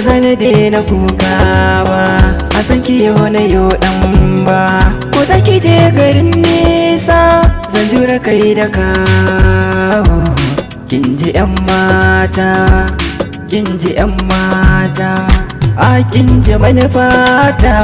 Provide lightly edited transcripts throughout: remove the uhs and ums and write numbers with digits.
zan daina kuka ba, a san ki yau na yau dan ba. Ko zaki je garin nisa zan jura kai da kawo. Kin ji 'yan mata, kin ji 'yan mata, a kin ji manufata.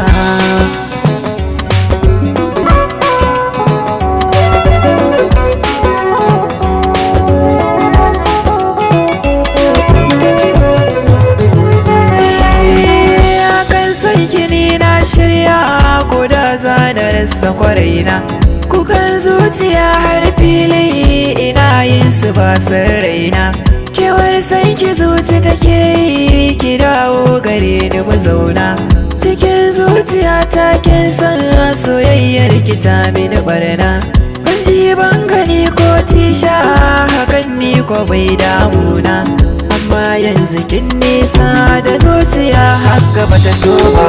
Sa kwaraina kukan zuciya har fili ina yin su ba san raina. Kewar sai ki zuci take yi ki dawo gare ni mu zauna. Cikin zuciya ta kin san soyayyar ki ta mini barna. Ban ji ban gani ko tisha hakan ni ko bai damuna. Amma yanzu kin nisa da zuciya haka bata so ba.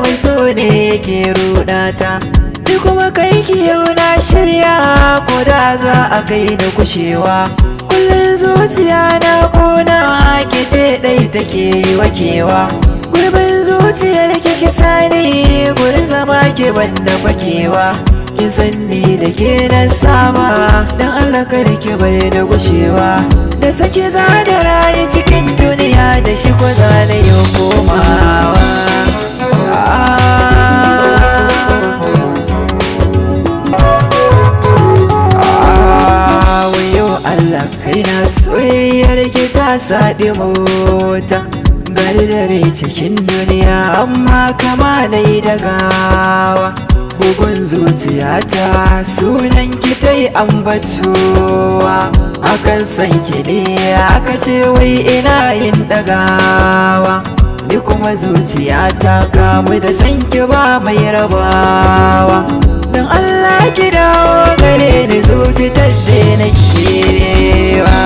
Wai so ne ke rudata, ni kuma kai ki yau na shirya ko da za a kai da kushewa. Kullum zuciya na kona ke ce dai take yi wakewa. Gurbin zuciyar ki sani gurin zama ke banda fakewa. Kin san ni da ke na saba dan Allah kada ki bai da gushewa. Da sake za da rayu cikin duniya da shi ko za na yi komawa. Allah kaina soyayyar ki ta saɗi mota. Gari dare cikin duniya amma kama nai da gawa. Bugun zuciyata sunan ki ta yi ambatowa. Akan san ki ne aka ce wai ina yin ɗagawa. Ni kuma zuciyata kamu da san ki ba mai rabawa. Don Allah ki dawo gare ni zuci ta daina kewa.